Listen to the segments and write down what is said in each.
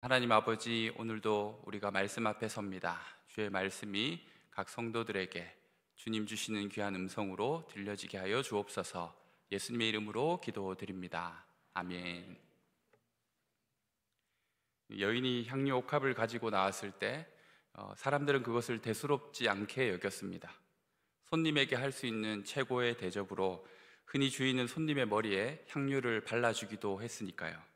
하나님 아버지, 오늘도 우리가 말씀 앞에 섭니다. 주의 말씀이 각 성도들에게 주님 주시는 귀한 음성으로 들려지게 하여 주옵소서. 예수님의 이름으로 기도드립니다. 아멘. 여인이 향유 옥합을 가지고 나왔을 때 사람들은 그것을 대수롭지 않게 여겼습니다. 손님에게 할 수 있는 최고의 대접으로 흔히 주인은 손님의 머리에 향유를 발라주기도 했으니까요.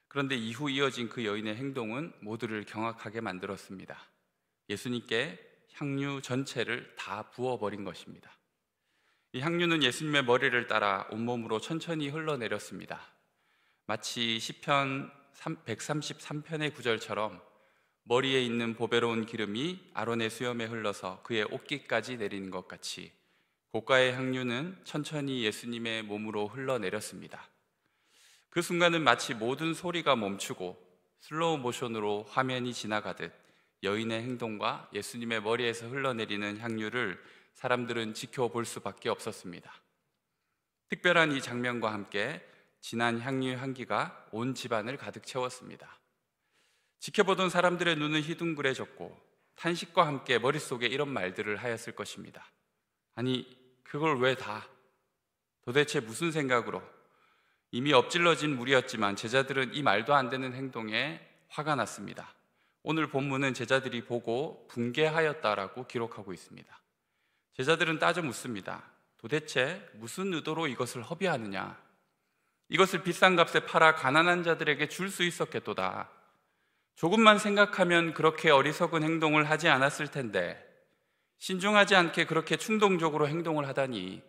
그런데 이후 이어진 그 여인의 행동은 모두를 경악하게 만들었습니다. 예수님께 향유 전체를 다 부어버린 것입니다. 이 향유는 예수님의 머리를 따라 온몸으로 천천히 흘러내렸습니다. 마치 시편 133편의 구절처럼 머리에 있는 보배로운 기름이 아론의 수염에 흘러서 그의 옷깃까지 내리는 것 같이 고가의 향유는 천천히 예수님의 몸으로 흘러내렸습니다. 그 순간은 마치 모든 소리가 멈추고 슬로우 모션으로 화면이 지나가듯 여인의 행동과 예수님의 머리에서 흘러내리는 향유를 사람들은 지켜볼 수밖에 없었습니다. 특별한 이 장면과 함께 진한 향유의 향기가 온 집안을 가득 채웠습니다. 지켜보던 사람들의 눈은 희둥그레졌고 탄식과 함께 머릿속에 이런 말들을 하였을 것입니다. 아니, 그걸 왜 다? 도대체 무슨 생각으로? 이미 엎질러진 물이었지만 제자들은 이 말도 안 되는 행동에 화가 났습니다. 오늘 본문은 제자들이 보고 붕괴하였다라고 기록하고 있습니다. 제자들은 따져 묻습니다. 도대체 무슨 의도로 이것을 허비하느냐? 이것을 비싼 값에 팔아 가난한 자들에게 줄 수 있었겠도다. 조금만 생각하면 그렇게 어리석은 행동을 하지 않았을 텐데 신중하지 않게 그렇게 충동적으로 행동을 하다니.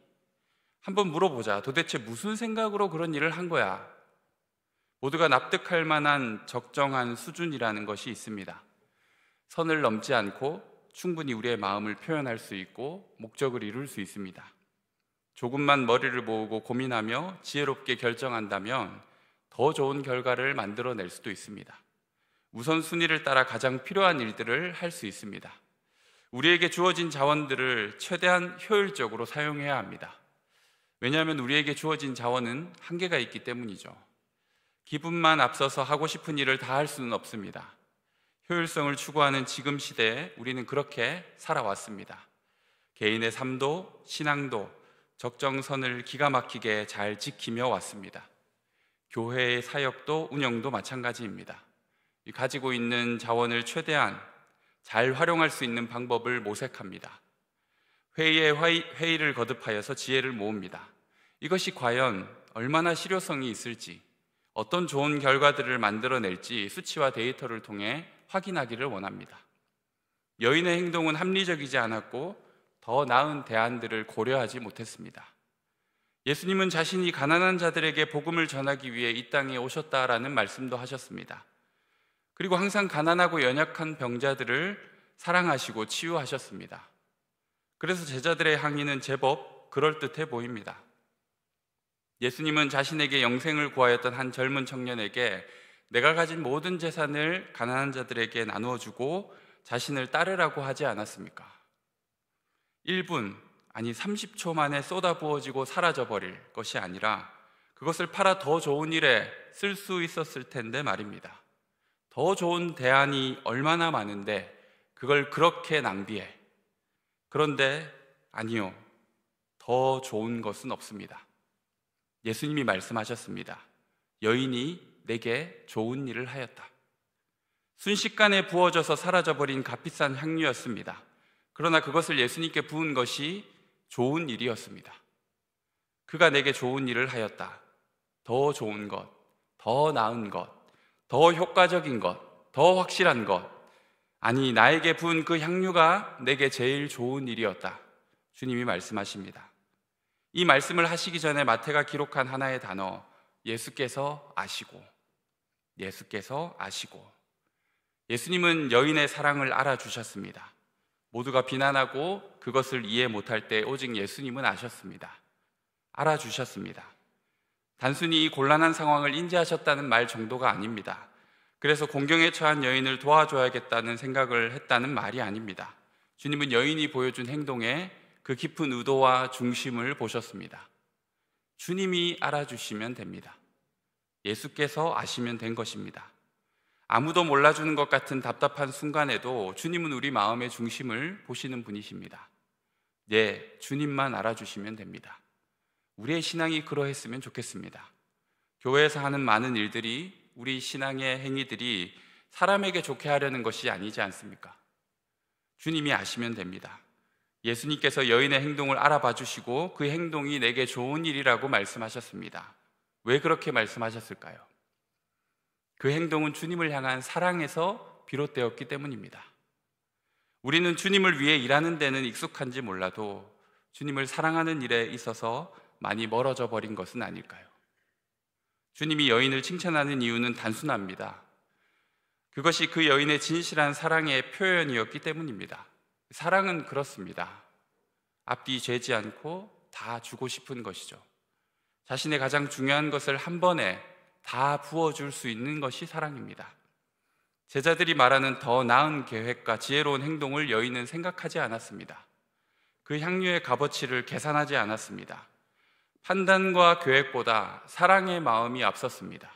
한번 물어보자. 도대체 무슨 생각으로 그런 일을 한 거야? 모두가 납득할 만한 적정한 수준이라는 것이 있습니다. 선을 넘지 않고 충분히 우리의 마음을 표현할 수 있고 목적을 이룰 수 있습니다. 조금만 머리를 모으고 고민하며 지혜롭게 결정한다면 더 좋은 결과를 만들어낼 수도 있습니다. 우선순위를 따라 가장 필요한 일들을 할 수 있습니다. 우리에게 주어진 자원들을 최대한 효율적으로 사용해야 합니다. 왜냐하면 우리에게 주어진 자원은 한계가 있기 때문이죠. 기분만 앞서서 하고 싶은 일을 다 할 수는 없습니다. 효율성을 추구하는 지금 시대에 우리는 그렇게 살아왔습니다. 개인의 삶도 신앙도 적정선을 기가 막히게 잘 지키며 왔습니다. 교회의 사역도 운영도 마찬가지입니다. 가지고 있는 자원을 최대한 잘 활용할 수 있는 방법을 모색합니다. 회의에 회의를 거듭하여서 지혜를 모읍니다. 이것이 과연 얼마나 실효성이 있을지, 어떤 좋은 결과들을 만들어낼지 수치와 데이터를 통해 확인하기를 원합니다. 여인의 행동은 합리적이지 않았고 더 나은 대안들을 고려하지 못했습니다. 예수님은 자신이 가난한 자들에게 복음을 전하기 위해 이 땅에 오셨다라는 말씀도 하셨습니다. 그리고 항상 가난하고 연약한 병자들을 사랑하시고 치유하셨습니다. 그래서 제자들의 항의는 제법 그럴듯해 보입니다. 예수님은 자신에게 영생을 구하였던 한 젊은 청년에게 내가 가진 모든 재산을 가난한 자들에게 나누어 주고 자신을 따르라고 하지 않았습니까? 1분, 아니 30초 만에 쏟아부어지고 사라져버릴 것이 아니라 그것을 팔아 더 좋은 일에 쓸 수 있었을 텐데 말입니다. 더 좋은 대안이 얼마나 많은데 그걸 그렇게 낭비해. 그런데 아니요, 더 좋은 것은 없습니다. 예수님이 말씀하셨습니다. 여인이 내게 좋은 일을 하였다. 순식간에 부어져서 사라져버린 값비싼 향유였습니다. 그러나 그것을 예수님께 부은 것이 좋은 일이었습니다. 그가 내게 좋은 일을 하였다. 더 좋은 것, 더 나은 것, 더 효과적인 것, 더 확실한 것, 아니 나에게 부은 그 향유가 내게 제일 좋은 일이었다. 주님이 말씀하십니다. 이 말씀을 하시기 전에 마태가 기록한 하나의 단어, 예수께서 아시고, 예수께서 아시고. 예수님은 여인의 사랑을 알아주셨습니다. 모두가 비난하고 그것을 이해 못할 때 오직 예수님은 아셨습니다. 알아주셨습니다. 단순히 이 곤란한 상황을 인지하셨다는 말 정도가 아닙니다. 그래서 공경에 처한 여인을 도와줘야겠다는 생각을 했다는 말이 아닙니다. 주님은 여인이 보여준 행동에 그 깊은 의도와 중심을 보셨습니다. 주님이 알아주시면 됩니다. 예수께서 아시면 된 것입니다. 아무도 몰라주는 것 같은 답답한 순간에도 주님은 우리 마음의 중심을 보시는 분이십니다. 네, 주님만 알아주시면 됩니다. 우리의 신앙이 그러했으면 좋겠습니다. 교회에서 하는 많은 일들이, 우리 신앙의 행위들이 사람에게 좋게 하려는 것이 아니지 않습니까? 주님이 아시면 됩니다. 예수님께서 여인의 행동을 알아봐 주시고 그 행동이 내게 좋은 일이라고 말씀하셨습니다. 왜 그렇게 말씀하셨을까요? 그 행동은 주님을 향한 사랑에서 비롯되었기 때문입니다. 우리는 주님을 위해 일하는 데는 익숙한지 몰라도 주님을 사랑하는 일에 있어서 많이 멀어져 버린 것은 아닐까요? 주님이 여인을 칭찬하는 이유는 단순합니다. 그것이 그 여인의 진실한 사랑의 표현이었기 때문입니다. 사랑은 그렇습니다. 앞뒤 재지 않고 다 주고 싶은 것이죠. 자신의 가장 중요한 것을 한 번에 다 부어줄 수 있는 것이 사랑입니다. 제자들이 말하는 더 나은 계획과 지혜로운 행동을 여인은 생각하지 않았습니다. 그 향유의 값어치를 계산하지 않았습니다. 판단과 계획보다 사랑의 마음이 앞섰습니다.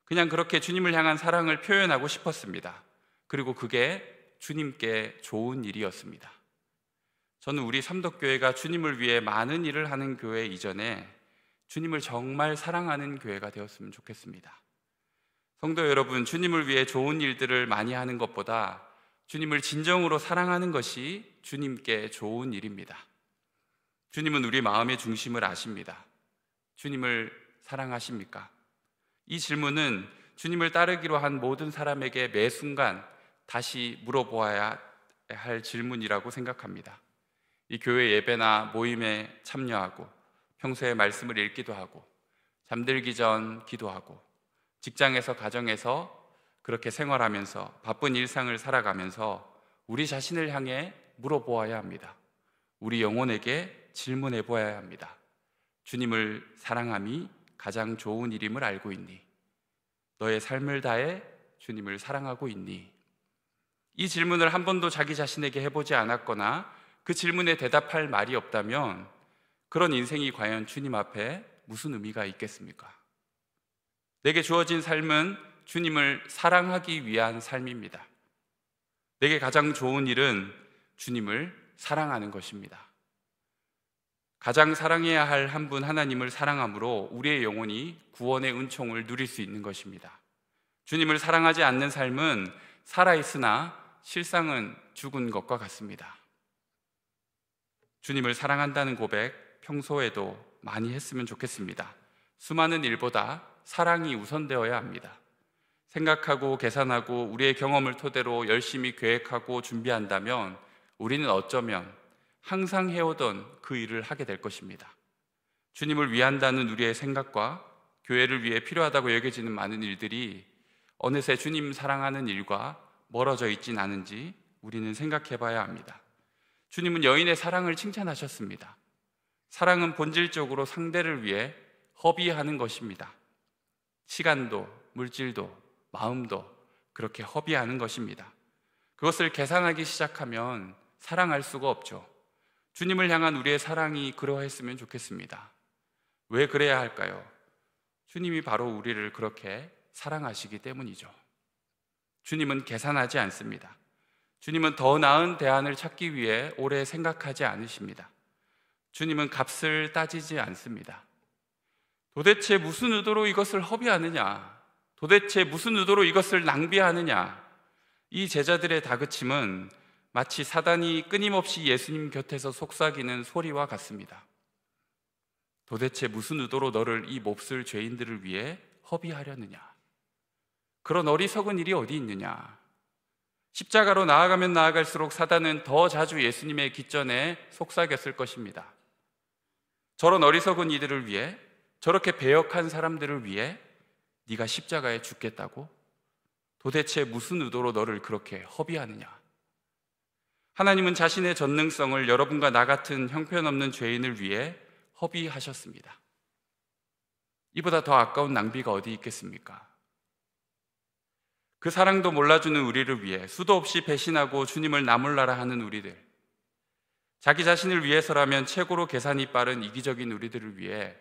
그냥 그렇게 주님을 향한 사랑을 표현하고 싶었습니다. 그리고 그게 주님께 좋은 일이었습니다. 저는 우리 삼덕교회가 주님을 위해 많은 일을 하는 교회 이전에 주님을 정말 사랑하는 교회가 되었으면 좋겠습니다. 성도 여러분, 주님을 위해 좋은 일들을 많이 하는 것보다 주님을 진정으로 사랑하는 것이 주님께 좋은 일입니다. 주님은 우리 마음의 중심을 아십니다. 주님을 사랑하십니까? 이 질문은 주님을 따르기로 한 모든 사람에게 매 순간 다시 물어보아야 할 질문이라고 생각합니다. 이 교회 예배나 모임에 참여하고 평소에 말씀을 읽기도 하고 잠들기 전 기도하고 직장에서 가정에서 그렇게 생활하면서 바쁜 일상을 살아가면서 우리 자신을 향해 물어보아야 합니다. 우리 영혼에게 질문해 보아야 합니다. 주님을 사랑함이 가장 좋은 일임을 알고 있니? 너의 삶을 다해 주님을 사랑하고 있니? 이 질문을 한 번도 자기 자신에게 해보지 않았거나 그 질문에 대답할 말이 없다면 그런 인생이 과연 주님 앞에 무슨 의미가 있겠습니까? 내게 주어진 삶은 주님을 사랑하기 위한 삶입니다. 내게 가장 좋은 일은 주님을 사랑하는 것입니다. 가장 사랑해야 할 한 분 하나님을 사랑함으로 우리의 영혼이 구원의 은총을 누릴 수 있는 것입니다. 주님을 사랑하지 않는 삶은 살아있으나 실상은 죽은 것과 같습니다. 주님을 사랑한다는 고백 평소에도 많이 했으면 좋겠습니다. 수많은 일보다 사랑이 우선되어야 합니다. 생각하고 계산하고 우리의 경험을 토대로 열심히 계획하고 준비한다면 우리는 어쩌면 항상 해오던 그 일을 하게 될 것입니다. 주님을 위한다는 우리의 생각과 교회를 위해 필요하다고 여겨지는 많은 일들이 어느새 주님 사랑하는 일과 멀어져 있진 않은지 우리는 생각해 봐야 합니다. 주님은 여인의 사랑을 칭찬하셨습니다. 사랑은 본질적으로 상대를 위해 허비하는 것입니다. 시간도, 물질도, 마음도 그렇게 허비하는 것입니다. 그것을 계산하기 시작하면 사랑할 수가 없죠. 주님을 향한 우리의 사랑이 그러했으면 좋겠습니다. 왜 그래야 할까요? 주님이 바로 우리를 그렇게 사랑하시기 때문이죠. 주님은 계산하지 않습니다. 주님은 더 나은 대안을 찾기 위해 오래 생각하지 않으십니다. 주님은 값을 따지지 않습니다. 도대체 무슨 의도로 이것을 허비하느냐? 도대체 무슨 의도로 이것을 낭비하느냐? 이 제자들의 다그침은 마치 사단이 끊임없이 예수님 곁에서 속삭이는 소리와 같습니다. 도대체 무슨 의도로 너를 이 몹쓸 죄인들을 위해 허비하려느냐? 그런 어리석은 일이 어디 있느냐? 십자가로 나아가면 나아갈수록 사단은 더 자주 예수님의 깃전에 속삭였을 것입니다. 저런 어리석은 이들을 위해, 저렇게 배역한 사람들을 위해 네가 십자가에 죽겠다고? 도대체 무슨 의도로 너를 그렇게 허비하느냐? 하나님은 자신의 전능성을 여러분과 나 같은 형편없는 죄인을 위해 허비하셨습니다. 이보다 더 아까운 낭비가 어디 있겠습니까? 그 사랑도 몰라주는 우리를 위해 수도 없이 배신하고 주님을 나몰라라 하는 우리들, 자기 자신을 위해서라면 최고로 계산이 빠른 이기적인 우리들을 위해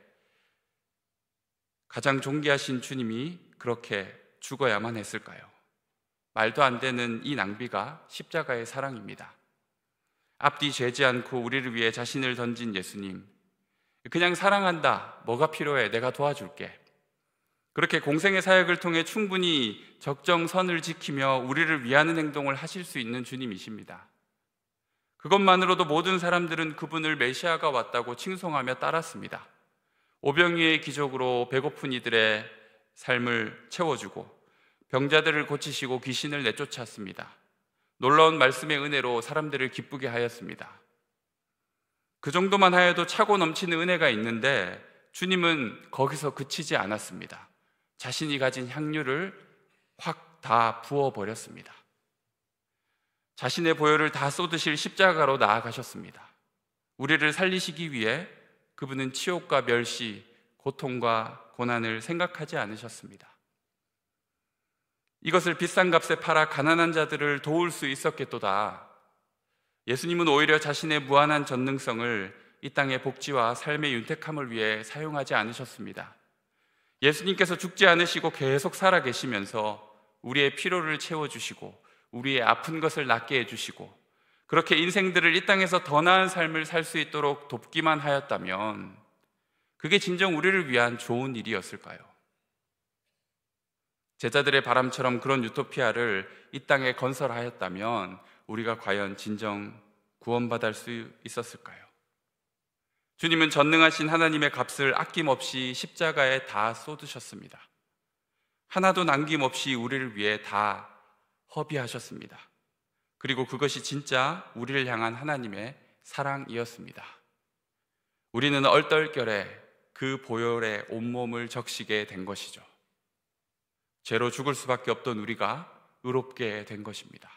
가장 존귀하신 주님이 그렇게 죽어야만 했을까요? 말도 안 되는 이 낭비가 십자가의 사랑입니다. 앞뒤 재지 않고 우리를 위해 자신을 던진 예수님, 그냥 사랑한다, 뭐가 필요해, 내가 도와줄게, 그렇게 공생의 사역을 통해 충분히 적정선을 지키며 우리를 위하는 행동을 하실 수 있는 주님이십니다. 그것만으로도 모든 사람들은 그분을 메시아가 왔다고 칭송하며 따랐습니다. 오병이의 기적으로 배고픈 이들의 삶을 채워주고 병자들을 고치시고 귀신을 내쫓았습니다. 놀라운 말씀의 은혜로 사람들을 기쁘게 하였습니다. 그 정도만 하여도 차고 넘치는 은혜가 있는데 주님은 거기서 그치지 않았습니다. 자신이 가진 향유를 확 다 부어버렸습니다. 자신의 보혈을 다 쏟으실 십자가로 나아가셨습니다. 우리를 살리시기 위해 그분은 치욕과 멸시, 고통과 고난을 생각하지 않으셨습니다. 이것을 비싼 값에 팔아 가난한 자들을 도울 수 있었겠도다. 예수님은 오히려 자신의 무한한 전능성을 이 땅의 복지와 삶의 윤택함을 위해 사용하지 않으셨습니다. 예수님께서 죽지 않으시고 계속 살아계시면서 우리의 피로를 채워주시고 우리의 아픈 것을 낫게 해주시고 그렇게 인생들을 이 땅에서 더 나은 삶을 살 수 있도록 돕기만 하였다면 그게 진정 우리를 위한 좋은 일이었을까요? 제자들의 바람처럼 그런 유토피아를 이 땅에 건설하였다면 우리가 과연 진정 구원받을 수 있었을까요? 주님은 전능하신 하나님의 값을 아낌없이 십자가에 다 쏟으셨습니다. 하나도 남김없이 우리를 위해 다 허비하셨습니다. 그리고 그것이 진짜 우리를 향한 하나님의 사랑이었습니다. 우리는 얼떨결에 그 보혈에 온몸을 적시게 된 것이죠. 죄로 죽을 수밖에 없던 우리가 의롭게 된 것입니다.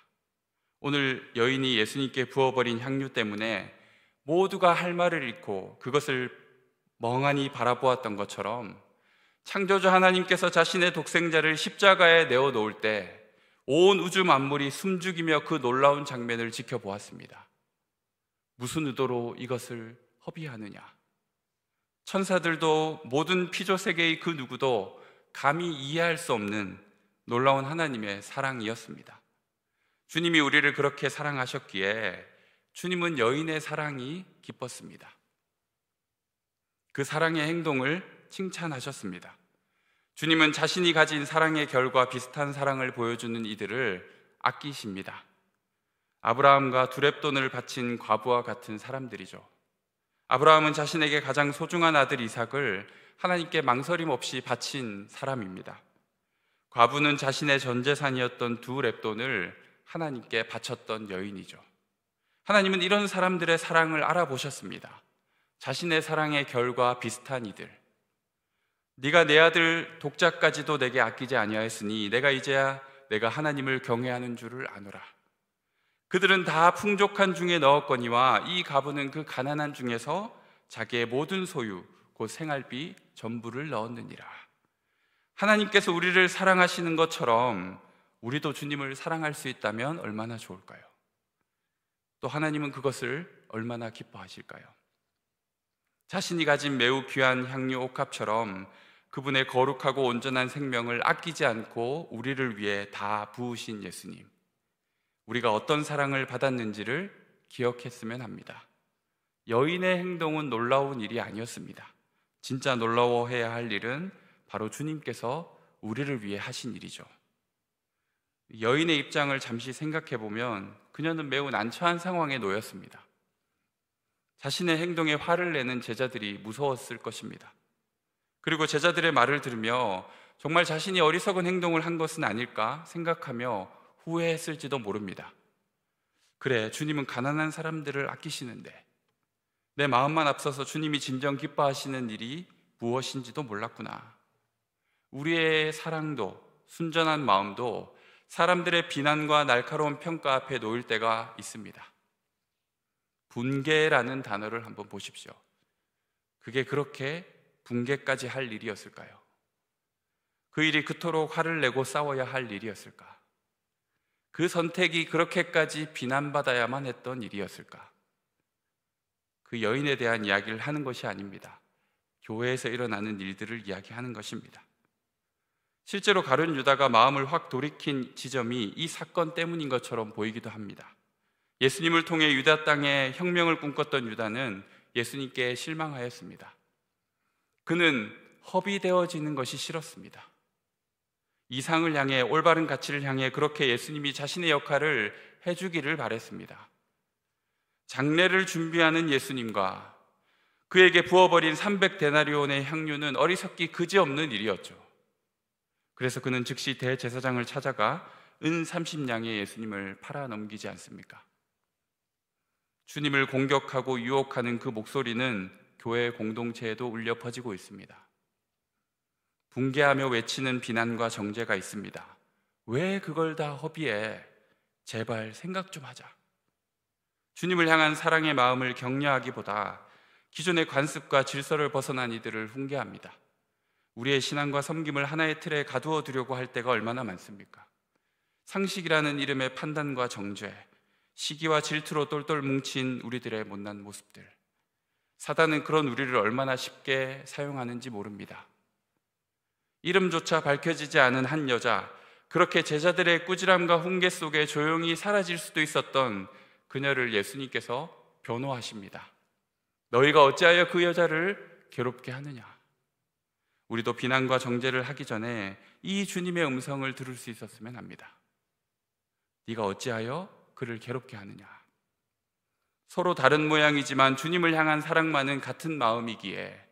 오늘 여인이 예수님께 부어버린 향유 때문에 모두가 할 말을 잃고 그것을 멍하니 바라보았던 것처럼 창조주 하나님께서 자신의 독생자를 십자가에 내어놓을 때 온 우주 만물이 숨죽이며 그 놀라운 장면을 지켜보았습니다. 무슨 의도로 이것을 허비하느냐? 천사들도 모든 피조세계의 그 누구도 감히 이해할 수 없는 놀라운 하나님의 사랑이었습니다. 주님이 우리를 그렇게 사랑하셨기에 주님은 여인의 사랑이 기뻤습니다. 그 사랑의 행동을 칭찬하셨습니다. 주님은 자신이 가진 사랑의 결과 비슷한 사랑을 보여주는 이들을 아끼십니다. 아브라함과 두렙돈을 바친 과부와 같은 사람들이죠. 아브라함은 자신에게 가장 소중한 아들 이삭을 하나님께 망설임 없이 바친 사람입니다. 과부는 자신의 전 재산이었던 두렙돈을 하나님께 바쳤던 여인이죠. 하나님은 이런 사람들의 사랑을 알아보셨습니다. 자신의 사랑의 결과 비슷한 이들, 네가 내 아들 독자까지도 내게 아끼지 아니하였으니 내가 이제야 내가 하나님을 경외하는 줄을 아노라. 그들은 다 풍족한 중에 넣었거니와 이 과부는 그 가난한 중에서 자기의 모든 소유 곧 생활비 전부를 넣었느니라. 하나님께서 우리를 사랑하시는 것처럼 우리도 주님을 사랑할 수 있다면 얼마나 좋을까요? 또 하나님은 그것을 얼마나 기뻐하실까요? 자신이 가진 매우 귀한 향유 옥합처럼 그분의 거룩하고 온전한 생명을 아끼지 않고 우리를 위해 다 부으신 예수님, 우리가 어떤 사랑을 받았는지를 기억했으면 합니다. 여인의 행동은 놀라운 일이 아니었습니다. 진짜 놀라워해야 할 일은 바로 주님께서 우리를 위해 하신 일이죠. 여인의 입장을 잠시 생각해 보면 그녀는 매우 난처한 상황에 놓였습니다. 자신의 행동에 화를 내는 제자들이 무서웠을 것입니다. 그리고 제자들의 말을 들으며 정말 자신이 어리석은 행동을 한 것은 아닐까 생각하며 후회했을지도 모릅니다. 그래, 주님은 가난한 사람들을 아끼시는데 내 마음만 앞서서 주님이 진정 기뻐하시는 일이 무엇인지도 몰랐구나. 우리의 사랑도 순전한 마음도 사람들의 비난과 날카로운 평가 앞에 놓일 때가 있습니다. 분개라는 단어를 한번 보십시오. 그게 그렇게 분개까지 할 일이었을까요? 그 일이 그토록 화를 내고 싸워야 할 일이었을까? 그 선택이 그렇게까지 비난받아야만 했던 일이었을까? 그 여인에 대한 이야기를 하는 것이 아닙니다. 교회에서 일어나는 일들을 이야기하는 것입니다. 실제로 가룟 유다가 마음을 확 돌이킨 지점이 이 사건 때문인 것처럼 보이기도 합니다. 예수님을 통해 유다 땅에 혁명을 꿈꿨던 유다는 예수님께 실망하였습니다. 그는 허비되어지는 것이 싫었습니다. 이상을 향해, 올바른 가치를 향해 그렇게 예수님이 자신의 역할을 해주기를 바랬습니다. 장례를 준비하는 예수님과 그에게 부어버린 300데나리온의 향유는 어리석기 그지없는 일이었죠. 그래서 그는 즉시 대제사장을 찾아가 은 30냥의 예수님을 팔아 넘기지 않습니까? 주님을 공격하고 유혹하는 그 목소리는 교회 공동체에도 울려 퍼지고 있습니다. 붕괴하며 외치는 비난과 정죄가 있습니다. 왜 그걸 다 허비해? 제발 생각 좀 하자. 주님을 향한 사랑의 마음을 격려하기보다 기존의 관습과 질서를 벗어난 이들을 훈계합니다. 우리의 신앙과 섬김을 하나의 틀에 가두어 두려고 할 때가 얼마나 많습니까? 상식이라는 이름의 판단과 정죄, 시기와 질투로 똘똘 뭉친 우리들의 못난 모습들. 사단은 그런 우리를 얼마나 쉽게 사용하는지 모릅니다. 이름조차 밝혀지지 않은 한 여자, 그렇게 제자들의 꾸지람과 훈계 속에 조용히 사라질 수도 있었던 그녀를 예수님께서 변호하십니다. 너희가 어찌하여 그 여자를 괴롭게 하느냐? 우리도 비난과 정죄를 하기 전에 이 주님의 음성을 들을 수 있었으면 합니다. 네가 어찌하여 그를 괴롭게 하느냐? 서로 다른 모양이지만 주님을 향한 사랑만은 같은 마음이기에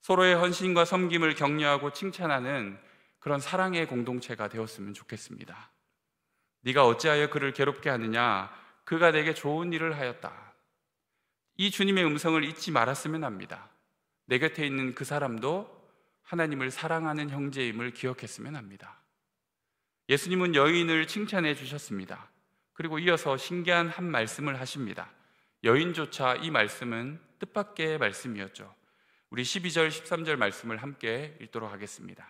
서로의 헌신과 섬김을 격려하고 칭찬하는 그런 사랑의 공동체가 되었으면 좋겠습니다. 네가 어찌하여 그를 괴롭게 하느냐? 그가 내게 좋은 일을 하였다. 이 주님의 음성을 잊지 말았으면 합니다. 내 곁에 있는 그 사람도 하나님을 사랑하는 형제임을 기억했으면 합니다. 예수님은 여인을 칭찬해 주셨습니다. 그리고 이어서 신기한 한 말씀을 하십니다. 여인조차 이 말씀은 뜻밖의 말씀이었죠. 우리 12절, 13절 말씀을 함께 읽도록 하겠습니다.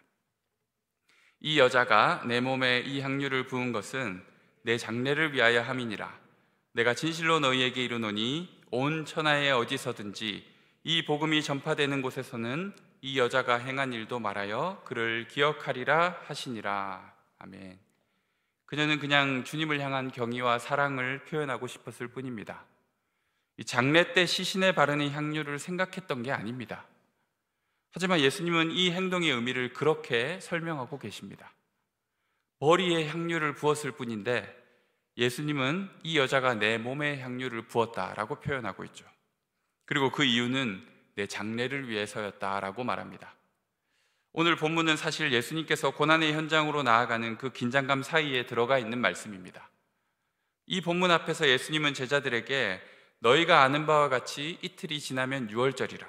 이 여자가 내 몸에 이 향유를 부은 것은 내 장례를 위하여 함이니라. 내가 진실로 너희에게 이르노니 온 천하에 어디서든지 이 복음이 전파되는 곳에서는 이 여자가 행한 일도 말하여 그를 기억하리라 하시니라. 아멘. 그녀는 그냥 주님을 향한 경의와 사랑을 표현하고 싶었을 뿐입니다. 이 장례 때 시신에 바르는 향유를 생각했던 게 아닙니다. 하지만 예수님은 이 행동의 의미를 그렇게 설명하고 계십니다. 머리에 향유를 부었을 뿐인데 예수님은 이 여자가 내 몸에 향유를 부었다라고 표현하고 있죠. 그리고 그 이유는 내 장례를 위해서였다라고 말합니다. 오늘 본문은 사실 예수님께서 고난의 현장으로 나아가는 그 긴장감 사이에 들어가 있는 말씀입니다. 이 본문 앞에서 예수님은 제자들에게 너희가 아는 바와 같이 이틀이 지나면 유월절이라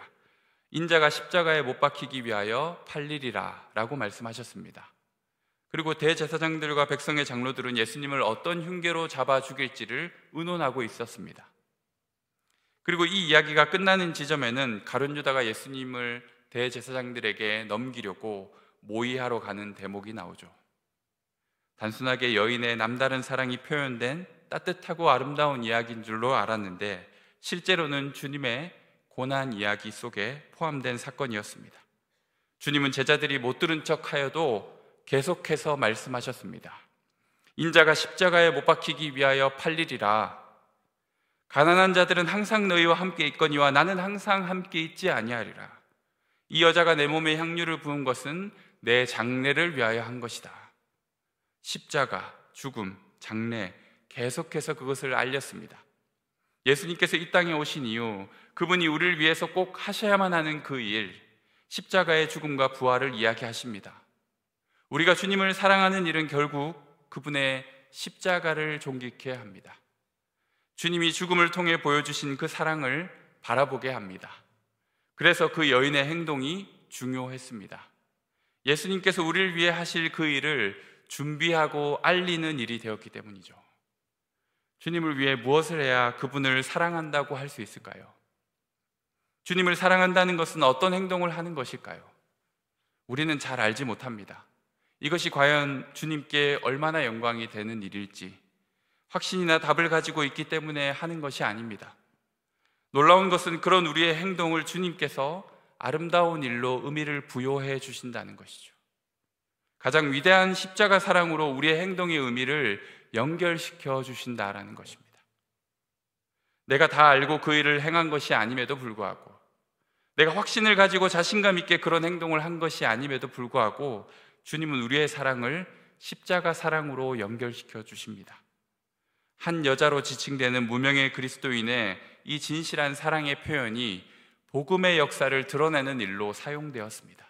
인자가 십자가에 못 박히기 위하여 팔리리라 라고 말씀하셨습니다. 그리고 대제사장들과 백성의 장로들은 예수님을 어떤 흉계로 잡아 죽일지를 의논하고 있었습니다. 그리고 이 이야기가 끝나는 지점에는 가룟 유다가 예수님을 대제사장들에게 넘기려고 모의하러 가는 대목이 나오죠. 단순하게 여인의 남다른 사랑이 표현된 따뜻하고 아름다운 이야기인 줄로 알았는데 실제로는 주님의 고난 이야기 속에 포함된 사건이었습니다. 주님은 제자들이 못 들은 척하여도 계속해서 말씀하셨습니다. 인자가 십자가에 못 박히기 위하여 팔리리라. 가난한 자들은 항상 너희와 함께 있거니와 나는 항상 함께 있지 아니하리라. 이 여자가 내 몸에 향유를 부은 것은 내 장례를 위하여 한 것이다. 십자가, 죽음, 장례, 계속해서 그것을 알렸습니다. 예수님께서 이 땅에 오신 이후 그분이 우리를 위해서 꼭 하셔야만 하는 그 일, 십자가의 죽음과 부활을 이야기하십니다. 우리가 주님을 사랑하는 일은 결국 그분의 십자가를 존귀케 합니다. 주님이 죽음을 통해 보여주신 그 사랑을 바라보게 합니다. 그래서 그 여인의 행동이 중요했습니다. 예수님께서 우리를 위해 하실 그 일을 준비하고 알리는 일이 되었기 때문이죠. 주님을 위해 무엇을 해야 그분을 사랑한다고 할 수 있을까요? 주님을 사랑한다는 것은 어떤 행동을 하는 것일까요? 우리는 잘 알지 못합니다. 이것이 과연 주님께 얼마나 영광이 되는 일일지 확신이나 답을 가지고 있기 때문에 하는 것이 아닙니다. 놀라운 것은 그런 우리의 행동을 주님께서 아름다운 일로 의미를 부여해 주신다는 것이죠. 가장 위대한 십자가 사랑으로 우리의 행동의 의미를 연결시켜 주신다라는 것입니다. 내가 다 알고 그 일을 행한 것이 아님에도 불구하고, 내가 확신을 가지고 자신감 있게 그런 행동을 한 것이 아님에도 불구하고 주님은 우리의 사랑을 십자가 사랑으로 연결시켜 주십니다. 한 여자로 지칭되는 무명의 그리스도인의 이 진실한 사랑의 표현이 복음의 역사를 드러내는 일로 사용되었습니다.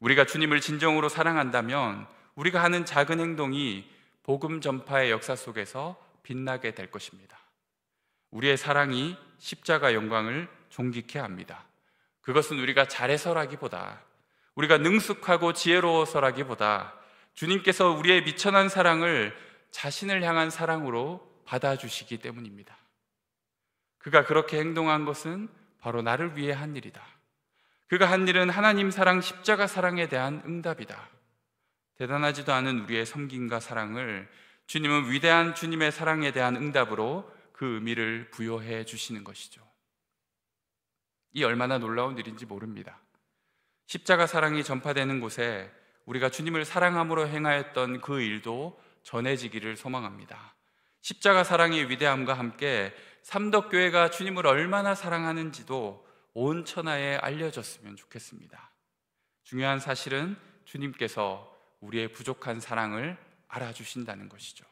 우리가 주님을 진정으로 사랑한다면 우리가 하는 작은 행동이 복음 전파의 역사 속에서 빛나게 될 것입니다. 우리의 사랑이 십자가 영광을 존귀케 합니다. 그것은 우리가 잘해서라기보다, 우리가 능숙하고 지혜로워서라기보다 주님께서 우리의 미천한 사랑을 자신을 향한 사랑으로 받아주시기 때문입니다. 그가 그렇게 행동한 것은 바로 나를 위해 한 일이다. 그가 한 일은 하나님 사랑, 십자가 사랑에 대한 응답이다. 대단하지도 않은 우리의 섬김과 사랑을 주님은 위대한 주님의 사랑에 대한 응답으로 그 의미를 부여해 주시는 것이죠. 이 얼마나 놀라운 일인지 모릅니다. 십자가 사랑이 전파되는 곳에 우리가 주님을 사랑함으로 행하였던 그 일도 전해지기를 소망합니다. 십자가 사랑의 위대함과 함께 삼덕교회가 주님을 얼마나 사랑하는지도 온 천하에 알려졌으면 좋겠습니다. 중요한 사실은 주님께서 우리의 부족한 사랑을 알아주신다는 것이죠.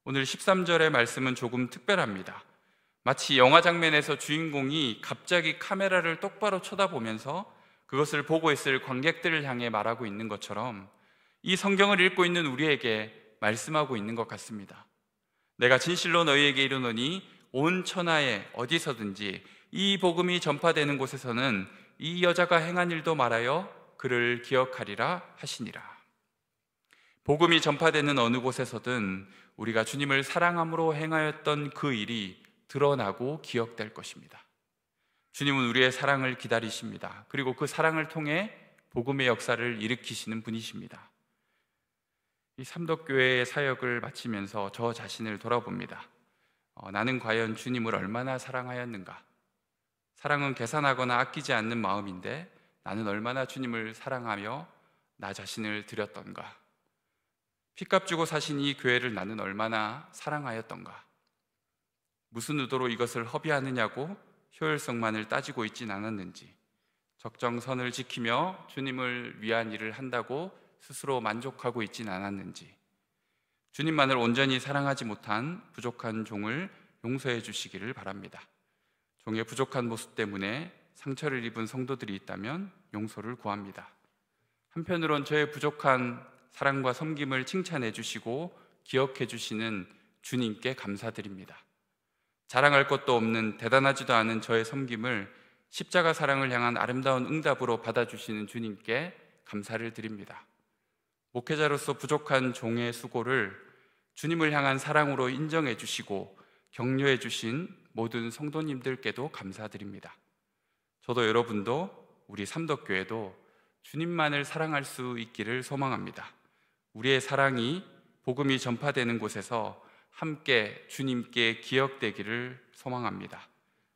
오늘 13절의 말씀은 조금 특별합니다. 마치 영화 장면에서 주인공이 갑자기 카메라를 똑바로 쳐다보면서 그것을 보고 있을 관객들을 향해 말하고 있는 것처럼 이 성경을 읽고 있는 우리에게 말씀하고 있는 것 같습니다. 내가 진실로 너희에게 이르노니 온 천하에 어디서든지 이 복음이 전파되는 곳에서는 이 여자가 행한 일도 말하여 그를 기억하리라 하시니라. 복음이 전파되는 어느 곳에서든 우리가 주님을 사랑함으로 행하였던 그 일이 드러나고 기억될 것입니다. 주님은 우리의 사랑을 기다리십니다. 그리고 그 사랑을 통해 복음의 역사를 일으키시는 분이십니다. 이 삼덕교회의 사역을 마치면서 저 자신을 돌아봅니다. 나는 과연 주님을 얼마나 사랑하였는가? 사랑은 계산하거나 아끼지 않는 마음인데 나는 얼마나 주님을 사랑하며 나 자신을 드렸던가? 핏값 주고 사신 이 교회를 나는 얼마나 사랑하였던가? 무슨 의도로 이것을 허비하느냐고 효율성만을 따지고 있진 않았는지, 적정선을 지키며 주님을 위한 일을 한다고 스스로 만족하고 있진 않았는지, 주님만을 온전히 사랑하지 못한 부족한 종을 용서해 주시기를 바랍니다. 종의 부족한 모습 때문에 상처를 입은 성도들이 있다면 용서를 구합니다. 한편으론 저의 부족한 사랑과 섬김을 칭찬해 주시고 기억해 주시는 주님께 감사드립니다. 자랑할 것도 없는 대단하지도 않은 저의 섬김을 십자가 사랑을 향한 아름다운 응답으로 받아주시는 주님께 감사를 드립니다. 목회자로서 부족한 종의 수고를 주님을 향한 사랑으로 인정해 주시고 격려해 주신 모든 성도님들께도 감사드립니다. 저도 여러분도 우리 삼덕교회도 주님만을 사랑할 수 있기를 소망합니다. 우리의 사랑이 복음이 전파되는 곳에서 함께 주님께 기억되기를 소망합니다.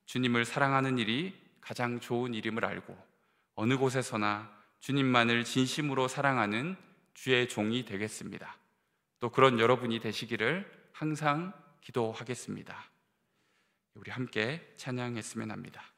주님을 사랑하는 일이 가장 좋은 일임을 알고 어느 곳에서나 주님만을 진심으로 사랑하는 주의 종이 되겠습니다. 또 그런 여러분이 되시기를 항상 기도하겠습니다. 우리 함께 찬양했으면 합니다.